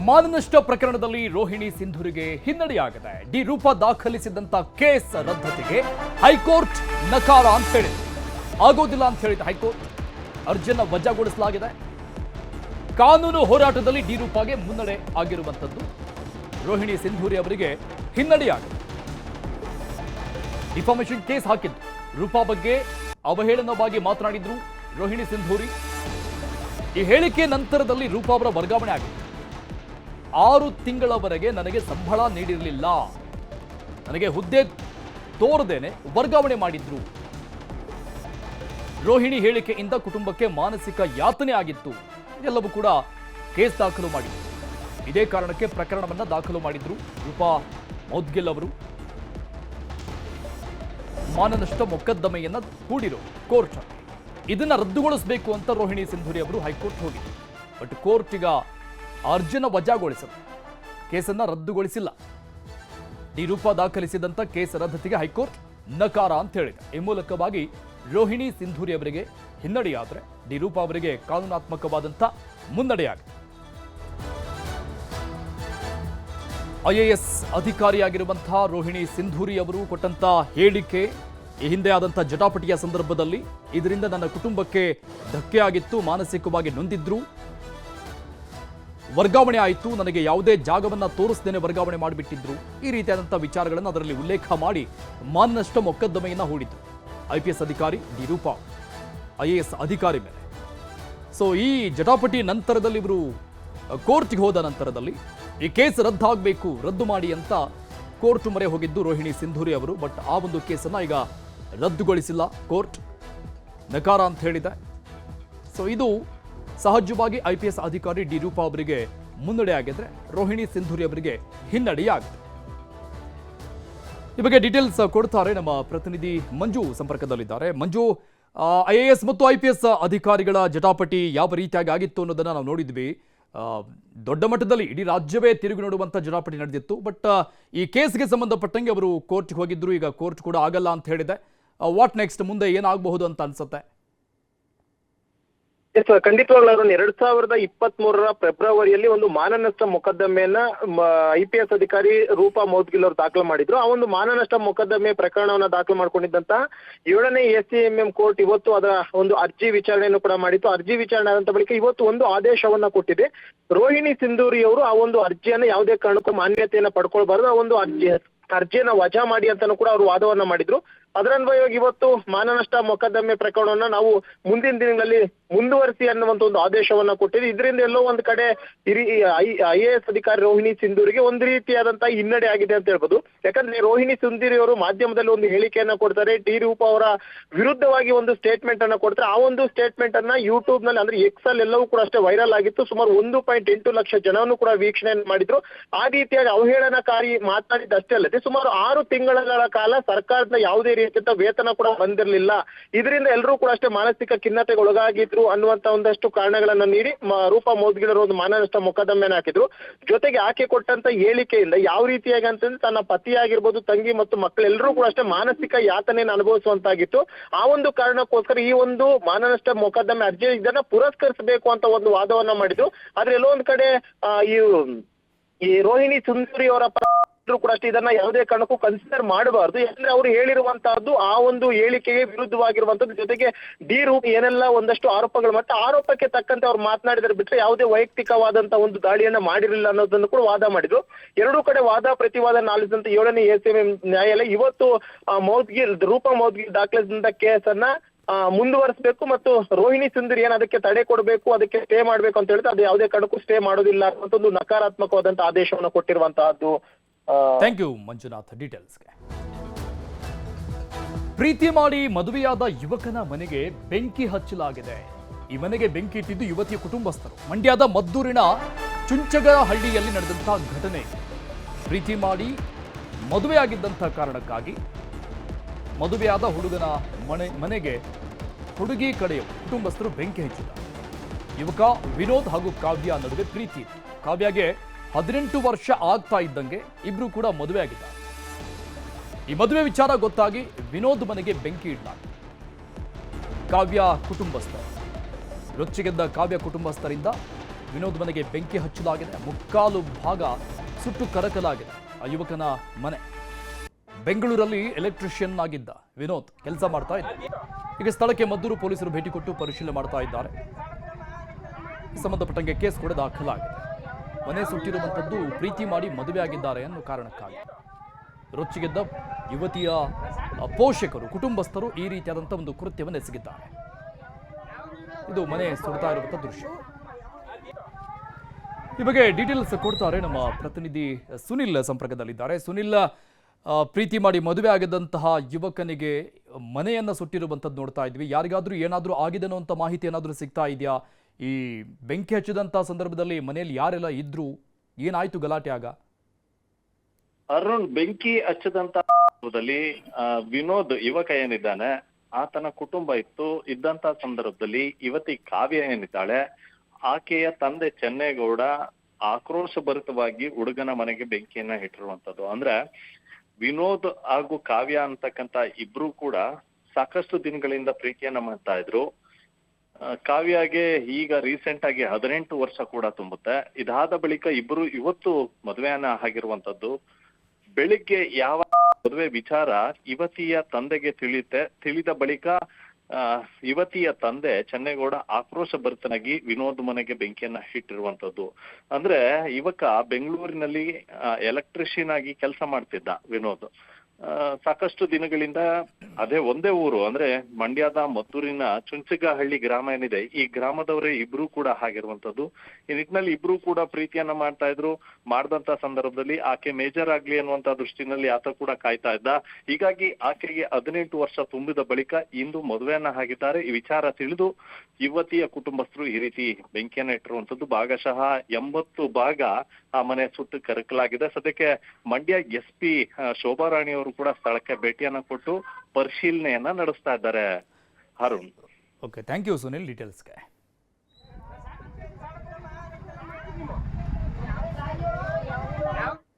ಮಾನನಷ್ಟ ಪ್ರಕರಣದಲ್ಲಿ ರೋಹಿಣಿ ಸಿಂಧೂರಿಗೆ ಹಿನ್ನಡೆಯಾಗಿದೆ. D Roopa ದಾಖಲಿಸಿದಂತ case ರದ್ದತಿಗೆ high court ನಕಾರ ಅಂತ ಹೇಳಿದೆ. ಆಗೋದಿಲ್ಲ ಅಂತ ಹೇಳಿದ ಹೈಕೋರ್ಟ್ ಅರ್ಜಿಯನ್ನ ವಜಾಗೊಳಿಸಲಾಗಿದೆ. ಕಾನೂನು ಹೋರಾಟದಲ್ಲಿ ಡಿ ರೂಪಾಗೆ ಮುನ್ನಡೆ ಆಗಿರುವಂತದ್ದು. ರೋಹಿಣಿ ಸಿಂಧೂರಿ ಅವರಿಗೆ ಹಿನ್ನಡೆಯಾಗಿದೆ. ಡಿಫಾಮೇಷನ್ ಕೇಸ್ ಹಾಕಿದ್ದು. ರೂಪಾ ಬಗ್ಗೆ ಅವಹೇಳನವಾಗಿ ಮಾತನಾಡಿದ್ರು ರೋಹಿಣಿ ಸಿಂಧೂರಿ. ಈ ಹೇಳಿಕೆ ನಂತರದಲ್ಲಿ ರೂಪಾ ಅವರ ವರ್ಗಾವಣೆ ಆಗಿದೆ. 6 ತಿಂಗಳವರೆಗೆ ನನಗೆ ಸಂಬಳ ನೀಡಿರಲಿಲ್ಲ, ನನಗೆ ಹುದ್ದೆ ತೋರದೇನೆ ವರ್ಗಾವಣೆ ಮಾಡಿದ್ರು. ರೋಹಿಣಿ ಹೇಳಿಕೆಯಿಂದ ಕುಟುಂಬಕ್ಕೆ ಮಾನಸಿಕ ಯಾತನೆ ಆಗಿತ್ತು. ಇದೆಲ್ಲವೂ ಕೂಡ ಕೇಸ್ ದಾಖಲು ಮಾಡಿದ್ರು. ಇದೇ ಕಾರಣಕ್ಕೆ ಪ್ರಕರಣವನ್ನ ದಾಖಲು ಮಾಡಿದ್ರು ರೂಪಾ ಮೌದ್ಗಿಲ್ ಅವರು. ಮಾನನಷ್ಟ ಮೊಕದ್ದಮೆಯನ್ನ ಹೂಡಿರೋ ಕೋರ್ಟ್ ಇದನ್ನ ರದ್ದುಗೊಳಿಸಬೇಕು ಅಂತ ರೋಹಿಣಿ ಸಿಂಧೂರಿ ಅವರು ಹೈಕೋರ್ಟ್ ಹೋಗಿದ್ರು. ಬಟ್ ಕೋರ್ಟ್ ಈಗ ಅರ್ಜಿನ ವಜಾಗೊಳಿಸಿದೆ, ಕೇಸನ್ನ ರದ್ದುಗೊಳಿಸಿಲ್ಲ. ಡಿ ರೂಪಾ ದಾಖಲಿಸಿದಂತ ಕೇಸ್ ರದ್ದತಿಗೆ ಹೈಕೋರ್ಟ್ ನಕಾರ ಅಂತ ಹೇಳಿದೆ. ಈ ಮೂಲಕವಾಗಿ ರೋಹಿಣಿ ಸಿಂಧೂರಿ ಅವರಿಗೆ ಹಿನ್ನಡೆಯಾದರೆ ಡಿ ರೂಪಾ ಅವರಿಗೆ ಕಾನೂನಾತ್ಮಕವಾದಂಥ ಮುನ್ನಡೆಯಾಗಿದೆ. IAS ಅಧಿಕಾರಿಯಾಗಿರುವಂತಹ ರೋಹಿಣಿ ಸಿಂಧೂರಿ ಅವರು ಕೊಟ್ಟಂತ ಹೇಳಿಕೆ, ಈ ಹಿಂದೆ ಆದಂಥ ಜಟಾಪಟಿಯ ಸಂದರ್ಭದಲ್ಲಿ ಇದರಿಂದ ನನ್ನ ಕುಟುಂಬಕ್ಕೆ ಧಕ್ಕೆ ಆಗಿತ್ತು, ಮಾನಸಿಕವಾಗಿ ನೊಂದಿದ್ರು, ವರ್ಗಾವಣೆ ಆಯಿತು, ನನಗೆ ಯಾವುದೇ ಜಾಗವನ್ನ ತೋರಿಸದೇನೆ ವರ್ಗಾವಣೆ ಮಾಡಿಬಿಟ್ಟಿದ್ರು. ಈ ರೀತಿಯಾದಂಥ ವಿಚಾರಗಳನ್ನು ಅದರಲ್ಲಿ ಉಲ್ಲೇಖ ಮಾಡಿ ಮಾನನಷ್ಟ ಮೊಕದ್ದಮೆಯನ್ನ ಹೂಡಿದ್ರು IPS ಅಧಿಕಾರಿ ಡಿ ರೂಪಾ IAS ಅಧಿಕಾರಿ ಮೇಲೆ. ಸೊ ಈ ಜಟಾಪಟಿ ನಂತರದಲ್ಲಿ ಇವರು ಕೋರ್ಟ್ಗೆ ಹೋದ ನಂತರದಲ್ಲಿ ಈ ಕೇಸ್ ರದ್ದಾಗಬೇಕು, ರದ್ದು ಮಾಡಿ ಅಂತ ಕೋರ್ಟ್ ಮೊರೆ ಹೋಗಿದ್ದು ರೋಹಿಣಿ ಸಿಂಧೂರಿ ಅವರು. ಬಟ್ ಆ ಒಂದು ಕೇಸನ್ನ ಈಗ ರದ್ದುಗೊಳಿಸಿಲ್ಲ, ಕೋರ್ಟ್ ನಕಾರ ಅಂತ ಹೇಳಿದೆ. ಸೊ ಇದು ಸಹಜವಾಗಿ IPS ಅಧಿಕಾರಿ ಡಿ ರೂಪಾ ಅವರಿಗೆ ಮುನ್ನಡೆ ಆಗಿದ್ರೆ ರೋಹಿಣಿ ಸಿಂಧೂರಿ ಅವರಿಗೆ ಹಿನ್ನಡೆಯಾಗಿದೆ. ಈ ಬಗ್ಗೆ ಡೀಟೇಲ್ಸ್ ಕೊಡ್ತಾರೆ ನಮ್ಮ ಪ್ರತಿನಿಧಿ ಮಂಜು ಸಂಪರ್ಕದಲ್ಲಿದ್ದಾರೆ. ಮಂಜು, IAS ಮತ್ತು IPS ಅಧಿಕಾರಿಗಳ ಜಟಾಪಟಿ ಯಾವ ರೀತಿಯಾಗಿ ಆಗಿತ್ತು ಅನ್ನೋದನ್ನ ನಾವು ನೋಡಿದ್ವಿ. ದೊಡ್ಡ ಮಟ್ಟದಲ್ಲಿ ಇಡೀ ರಾಜ್ಯವೇ ತಿರುಗಿ ನೋಡುವಂತ ಜಟಾಪಟಿ ನಡೆದಿತ್ತು. ಬಟ್ ಈ ಕೇಸ್ಗೆ ಸಂಬಂಧಪಟ್ಟಂಗೆ ಅವರು ಕೋರ್ಟ್ಗೆ ಹೋಗಿದ್ರು. ಈಗ ಕೋರ್ಟ್ ಕೂಡ ಆಗಲ್ಲ ಅಂತ ಹೇಳಿದೆ. ವಾಟ್ ನೆಕ್ಸ್ಟ್, ಮುಂದೆ ಏನಾಗಬಹುದು ಅಂತ ಅನ್ಸುತ್ತೆ? ಖಂಡಿತವಾಗ್ಲೂ 2023 ಫೆಬ್ರವರಿಯಲ್ಲಿ ಒಂದು ಮಾನನಷ್ಟ ಮೊಕದ್ದಮೆಯನ್ನ IPS ಅಧಿಕಾರಿ ರೂಪಾ ಮೌದ್ಗಿಲ್ ಅವರು ದಾಖಲು ಮಾಡಿದ್ರು. ಆ ಒಂದು ಮಾನನಷ್ಟ ಮೊಕದ್ದಮೆ ಪ್ರಕರಣವನ್ನ ದಾಖಲು ಮಾಡ್ಕೊಂಡಿದ್ದಂತ 7ನೇ SCMM ಕೋರ್ಟ್ ಇವತ್ತು ಅದರ ಒಂದು ಅರ್ಜಿ ವಿಚಾರಣೆಯನ್ನು ಕೂಡ ಮಾಡಿತ್ತು. ಅರ್ಜಿ ವಿಚಾರಣೆ ಆದಂತ ಬಳಿಕ ಇವತ್ತು ಒಂದು ಆದೇಶವನ್ನ ಕೊಟ್ಟಿದೆ. ರೋಹಿಣಿ ಸಿಂಧೂರಿ ಅವರು ಆ ಒಂದು ಅರ್ಜಿಯನ್ನ ಯಾವುದೇ ಕಾರಣಕ್ಕೂ ಮಾನ್ಯತೆಯನ್ನ ಪಡ್ಕೊಳ್ಬಾರ್ದು, ಆ ಒಂದು ಅರ್ಜಿಯನ್ನ ವಜಾ ಮಾಡಿ ಅಂತಾನು ಕೂಡ ಅವರು ವಾದವನ್ನ ಮಾಡಿದ್ರು. ಅದರನ್ವಯವಾಗಿ ಇವತ್ತು ಮಾನನಷ್ಟ ಮೊಕದ್ದಮೆ ಪ್ರಕರಣವನ್ನ ನಾವು ಮುಂದಿನ ದಿನಗಳಲ್ಲಿ ಮುಂದುವರಿಸಿ ಅನ್ನುವಂತ ಒಂದು ಆದೇಶವನ್ನ ಕೊಟ್ಟಿದೆ. ಇದರಿಂದ ಎಲ್ಲೋ ಒಂದ್ ಕಡೆ IAS ಅಧಿಕಾರಿ ರೋಹಿಣಿ ಸಿಂಧೂರಿಗೆ ಒಂದು ರೀತಿಯಾದಂತಹ ಹಿನ್ನಡೆ ಆಗಿದೆ ಅಂತ ಹೇಳ್ಬೋದು. ಯಾಕಂದ್ರೆ ರೋಹಿಣಿ ಸಿಂಧೂರಿ ಅವರು ಮಾಧ್ಯಮದಲ್ಲಿ ಒಂದು ಹೇಳಿಕೆಯನ್ನ ಕೊಡ್ತಾರೆ, ಡಿ ರೂಪಾ ಅವರ ವಿರುದ್ಧವಾಗಿ ಒಂದು ಸ್ಟೇಟ್ಮೆಂಟ್ ಅನ್ನ ಕೊಡ್ತಾರೆ. ಆ ಒಂದು ಸ್ಟೇಟ್ಮೆಂಟ್ ಅನ್ನ ಯೂಟ್ಯೂಬ್ ನಲ್ಲಿ ಅಂದ್ರೆ ಎಕ್ಸ್ ಅಲ್ಲಿ ಎಲ್ಲವೂ ಕೂಡ ಅಷ್ಟೇ ವೈರಲ್ ಆಗಿತ್ತು. ಸುಮಾರು 1.8 ಲಕ್ಷ ಜನವನ್ನು ಕೂಡ ವೀಕ್ಷಣೆ ಮಾಡಿದ್ರು. ಆ ರೀತಿಯಾಗಿ ಅವಹೇಳನಕಾರಿ ಮಾತನಾಡಿದ್ದಷ್ಟೇ ಅಲ್ಲದೆ ಸುಮಾರು 6 ತಿಂಗಳ ಕಾಲ ಸರ್ಕಾರದ ಯಾವುದೇ ರೀತಿಯ ವೇತನ ಕೂಡ ಬಂದಿರಲಿಲ್ಲ. ಇದರಿಂದ ಎಲ್ಲರೂ ಕೂಡ ಅಷ್ಟೇ ಮಾನಸಿಕ ಖಿನ್ನತೆಗೆ ಒಳಗಾಗಿದ್ರು ಅನ್ನುವಂತ ಒಂದಷ್ಟು ಕಾರಣಗಳನ್ನ ನೀಡಿ ರೂಪಾ ಮೌದ್ಗಿಲ್ ಅವರು ಒಂದು ಮಾನನಷ್ಟ ಮೊಕದ್ದಮೆಯನ್ನು ಹಾಕಿದ್ರು. ಜೊತೆಗೆ ಆಕೆ ಕೊಟ್ಟಂತ ಹೇಳಿಕೆಯಿಂದ ಯಾವ ರೀತಿಯಾಗಿ ಅಂತಂದ್ರೆ ತನ್ನ ಪತಿಯಾಗಿರ್ಬೋದು, ತಂಗಿ ಮತ್ತು ಮಕ್ಕಳೆಲ್ಲರೂ ಕೂಡ ಅಷ್ಟೇ ಮಾನಸಿಕ ಯಾತನೆಯನ್ನು ಅನುಭವಿಸುವಂತಾಗಿತ್ತು. ಆ ಒಂದು ಕಾರಣಕ್ಕೋಸ್ಕರ ಈ ಒಂದು ಮಾನನಷ್ಟ ಮೊಕದ್ದಮೆ ಅರ್ಜಿ ಇದನ್ನ ಪುರಸ್ಕರಿಸಬೇಕು ಅಂತ ಒಂದು ವಾದವನ್ನ ಮಾಡಿದ್ರು. ಆದ್ರೆ ಎಲ್ಲೋ ಒಂದ್ ಕಡೆ ಈ ರೋಹಿಣಿ ಸಿಂಧೂರಿ ಅವರ ಕೂಡ ಅಷ್ಟೇ ಇದನ್ನ ಯಾವುದೇ ಕಾರಣಕ್ಕೂ ಕನ್ಸಿಡರ್ ಮಾಡಬಾರ್ದು. ಯಾಕಂದ್ರೆ ಅವರು ಹೇಳಿರುವಂತಹದ್ದು ಆ ಒಂದು ಹೇಳಿಕೆಗೆ ವಿರುದ್ಧವಾಗಿರುವಂತದ್ದು. ಜೊತೆಗೆ ಡಿ ರೂಪಾ ಏನೆಲ್ಲ ಒಂದಷ್ಟು ಆರೋಪಗಳು ಮತ್ತೆ ಆರೋಪಕ್ಕೆ ತಕ್ಕಂತೆ ಅವ್ರು ಮಾತನಾಡಿದ್ರೆ ಬಿಟ್ರೆ ಯಾವುದೇ ವೈಯಕ್ತಿಕವಾದಂತ ಒಂದು ದಾಳಿಯನ್ನ ಮಾಡಿರಲಿಲ್ಲ ಅನ್ನೋದನ್ನು ಕೂಡ ವಾದ ಮಾಡಿದ್ರು. ಎರಡೂ ಕಡೆ ವಾದ ಪ್ರತಿವಾದ ಆಲಿಸಿದಂತ 7ನೇ SCMM ನ್ಯಾಯಾಲಯ ಇವತ್ತು ರೂಪಾ ಮೌದ್ಗಿಲ್ ದಾಖಲಿಸಿದಂತ ಕೇಸನ್ನ ಮುಂದುವರಿಸಬೇಕು ಮತ್ತು ರೋಹಿಣಿ ಸಿಂಧೂರಿ ಏನ್ ಅದಕ್ಕೆ ತಡೆ ಕೊಡಬೇಕು, ಅದಕ್ಕೆ ಸ್ಟೇ ಮಾಡ್ಬೇಕು ಅಂತ ಹೇಳಿದ್ರೆ ಅದು ಯಾವುದೇ ಕಾರಣಕ್ಕೂ ಸ್ಟೇ ಮಾಡೋದಿಲ್ಲ ಅನ್ನೋ ಒಂದು ನಕಾರಾತ್ಮಕವಾದಂತ ಆದೇಶವನ್ನು ಕೊಟ್ಟಿರುವಂತಹದ್ದು. ಥ್ಯಾಂಕ್ ಯು ಮಂಜುನಾಥ್ ಡೀಟೇಲ್ಸ್ಗೆ. ಪ್ರೀತಿ ಮಾಡಿ ಮದುವೆಯಾದ ಯುವಕನ ಮನೆಗೆ ಬೆಂಕಿ ಹಚ್ಚಲಾಗಿದೆ. ಈ ಮನೆಗೆ ಬೆಂಕಿ ಇಟ್ಟಿದ್ದು ಯುವತಿಯ ಕುಟುಂಬಸ್ಥರು. ಮಂಡ್ಯದ ಮದ್ದೂರಿನ ಚುಂಚಗಹಳ್ಳಿಯಲ್ಲಿ ನಡೆದಂತಹ ಘಟನೆ. ಪ್ರೀತಿ ಮಾಡಿ ಮದುವೆಯಾಗಿದ್ದಂಥ ಕಾರಣಕ್ಕಾಗಿ ಮದುವೆಯಾದ ಹುಡುಗನ ಮನೆಗೆ ಹುಡುಗಿ ಕಡೆಯ ಕುಟುಂಬಸ್ಥರು ಬೆಂಕಿ ಹಚ್ಚಿದ್ದಾರೆ. ಯುವಕ ವಿನೋದ್ ಹಾಗೂ ಕಾವ್ಯ ನಡುವೆ ಪ್ರೀತಿ ಇತ್ತು. ಕಾವ್ಯಗೆ 18 ವರ್ಷ ಆಗ್ತಾ ಇದ್ದಂಗೆ ಇಬ್ರು ಕೂಡ ಮದುವೆ ಆಗಿದ್ದಾರೆ. ಈ ಮದುವೆ ವಿಚಾರ ಗೊತ್ತಾಗಿ ವಿನೋದ್ ಮನೆಗೆ ಬೆಂಕಿ ಇಡಲಾಗಿದೆ. ಕಾವ್ಯ ಕುಟುಂಬಸ್ಥರು ರೊಚ್ಚಿಗೆದ್ದ ಕಾವ್ಯ ಕುಟುಂಬಸ್ಥರಿಂದ ವಿನೋದ್ ಮನೆಗೆ ಬೆಂಕಿ ಹಚ್ಚಲಾಗಿದೆ. ಮುಕ್ಕಾಲು ಭಾಗ ಸುಟ್ಟು ಕರಕಲಾಗಿದೆ. ಆ ಯುವಕನ ಮನೆ ಬೆಂಗಳೂರಲ್ಲಿ ಎಲೆಕ್ಟ್ರಿಷಿಯನ್ ಆಗಿದ್ದ ವಿನೋದ್ ಕೆಲಸ ಮಾಡ್ತಾ ಇದ್ದ. ಈಗ ಸ್ಥಳಕ್ಕೆ ಮದ್ದೂರು ಪೊಲೀಸರು ಭೇಟಿ ಕೊಟ್ಟು ಪರಿಶೀಲನೆ ಮಾಡ್ತಾ ಇದ್ದಾರೆ. ಸಂಬಂಧಪಟ್ಟಂಗೆ ಕೇಸ್ ಕೂಡ ದಾಖಲಾಗಿದೆ. ಮನೆ ಸುಟ್ಟಿರುವಂಥದ್ದು ಪ್ರೀತಿ ಮಾಡಿ ಮದುವೆ ಆಗಿದ್ದಾರೆ ಅನ್ನೋ ಕಾರಣಕ್ಕಾಗಿ ರೊಚ್ಚಿಗೆದ್ದ ಯುವತಿಯ ಪೋಷಕರು, ಕುಟುಂಬಸ್ಥರು ಈ ರೀತಿಯಾದಂಥ ಒಂದು ಕೃತ್ಯವನ್ನು ಎಸಗಿದ್ದಾರೆ. ಇದು ಮನೆ ಸುಡ್ತಾ ಇರುವಂಥ ದೃಶ್ಯ. ಈ ಬಗ್ಗೆ ಡೀಟೇಲ್ಸ್ ಕೊಡ್ತಾರೆ ನಮ್ಮ ಪ್ರತಿನಿಧಿ ಸುನಿಲ್ ಸಂಪರ್ಕದಲ್ಲಿದ್ದಾರೆ. ಸುನಿಲ್, ಪ್ರೀತಿ ಮಾಡಿ ಮದುವೆ ಆಗಿದ್ದಂತಹ ಯುವಕನಿಗೆ ಮನೆಯನ್ನ ಸುಟ್ಟಿರುವಂಥದ್ದು ನೋಡ್ತಾ ಇದ್ವಿ. ಯಾರಿಗಾದ್ರೂ ಏನಾದರೂ ಆಗಿದೆನೋ ಅಂತ ಮಾಹಿತಿ ಏನಾದರೂ ಸಿಗ್ತಾ ಇದೆಯಾ? ಈ ಬೆಂಕಿ ಹಚ್ಚಿದಂಥ ಸಂದರ್ಭದಲ್ಲಿ ಮನೆಯಲ್ಲಿ ಯಾರೆಲ್ಲ ಇದ್ರು, ಏನಾಯ್ತು ಗಲಾಟೆ ಆಗ? ಅರುಣ್, ಬೆಂಕಿ ಹಚ್ಚದಂತ ಸಂದರ್ಭದಲ್ಲಿ ವಿನೋದ್ ಯುವಕ ಏನಿದ್ದಾನೆ ಆತನ ಕುಟುಂಬ ಇದ್ದಂತ ಸಂದರ್ಭದಲ್ಲಿ ಯುವತಿ ಕಾವ್ಯ ಏನಿದ್ದಾಳೆ, ಆಕೆಯ ತಂದೆ ಚೆನ್ನೇಗೌಡ ಆಕ್ರೋಶಭರಿತವಾಗಿ ಹುಡುಗನ ಮನೆಗೆ ಬೆಂಕಿಯನ್ನ ಇಟ್ಟಿರುವಂತದ್ದು. ಅಂದ್ರೆ ವಿನೋದ್ ಹಾಗೂ ಕಾವ್ಯ ಅಂತಕ್ಕಂತ ಇಬ್ರು ಕೂಡ ಸಾಕಷ್ಟು ದಿನಗಳಿಂದ ಪ್ರೀತಿಯನ್ನ ಮಾಡ್ತಾ ಇದ್ರು. ಕಾವ್ಯಗೆ ಈಗ ರೀಸೆಂಟ್ ಆಗಿ 18 ವರ್ಷ ಕೂಡ ತುಂಬುತ್ತೆ. ಇದಾದ ಬಳಿಕ ಇಬ್ರು ಇವತ್ತು ಮದುವೆಯನ್ನ ಆಗಿರುವಂತದ್ದು. ಬೆಳಿಗ್ಗೆ ಯಾವ ಮದುವೆ ವಿಚಾರ ಯುವತಿಯ ತಂದೆಗೆ ತಿಳಿದ ಬಳಿಕ ಯುವತಿಯ ತಂದೆ ಚೆನ್ನೇಗೌಡ ಆಕ್ರೋಶಭರಿತನಾಗಿ ವಿನೋದ್ ಮನೆಗೆ ಬೆಂಕಿಯನ್ನ ಇಟ್ಟಿರುವಂತದ್ದು. ಅಂದ್ರೆ ಯುವಕ ಬೆಂಗಳೂರಿನಲ್ಲಿ ಎಲೆಕ್ಟ್ರಿಷಿಯನ್ ಆಗಿ ಕೆಲಸ ಮಾಡ್ತಿದ್ದ ವಿನೋದ್. ಸಾಕಷ್ಟು ದಿನಗಳಿಂದ ಅದೇ ಒಂದೇ ಊರು, ಅಂದ್ರೆ ಮಂಡ್ಯದ ಮದ್ದೂರಿನ ಚುಂಚಗಹಳ್ಳಿ ಗ್ರಾಮ ಏನಿದೆ, ಈ ಗ್ರಾಮದವರೇ ಇಬ್ರು ಕೂಡ ಆಗಿರುವಂತದ್ದು. ಈ ನಿಟ್ಟಿನಲ್ಲಿ ಇಬ್ರು ಕೂಡ ಪ್ರೀತಿಯನ್ನ ಮಾಡ್ತಾ ಇದ್ರು. ಮಾಡಿದಂತ ಸಂದರ್ಭದಲ್ಲಿ ಆಕೆ ಮೇಜರ್ ಆಗ್ಲಿ ಅನ್ನುವಂತ ದೃಷ್ಟಿನಲ್ಲಿ ಆತ ಕೂಡ ಕಾಯ್ತಾ ಇದ್ದ. ಹೀಗಾಗಿ ಆಕೆಗೆ 18 ವರ್ಷ ತುಂಬಿದ ಬಳಿಕ ಇಂದು ಮದುವೆಯನ್ನ ಆಗಿದ್ದಾರೆ. ಈ ವಿಚಾರ ತಿಳಿದು ಯುವತಿಯ ಕುಟುಂಬಸ್ಥರು ಈ ರೀತಿ ಬೆಂಕಿಯನ್ನ ಇಟ್ಟಿರುವಂತದ್ದು. ಭಾಗಶಃ 80 ಭಾಗ ಆ ಮನೆ ಸುಟ್ಟು ಕರಕಲಾಗಿದೆ. ಸದ್ಯಕ್ಕೆ ಮಂಡ್ಯ SP ಶೋಭಾರಾಣಿ ಅವರು ಕೂಡ ಸ್ಥಳಕ್ಕೆ ಭೇಟಿಯನ್ನ ಕೊಟ್ಟು ಪರಿಶೀಲನೆಯನ್ನ ನಡೆಸ್ತಾ ಇದ್ದಾರೆ. Arun, okay, thank you Sunil ಡೀಟೇಲ್ಸ್ಗೆ.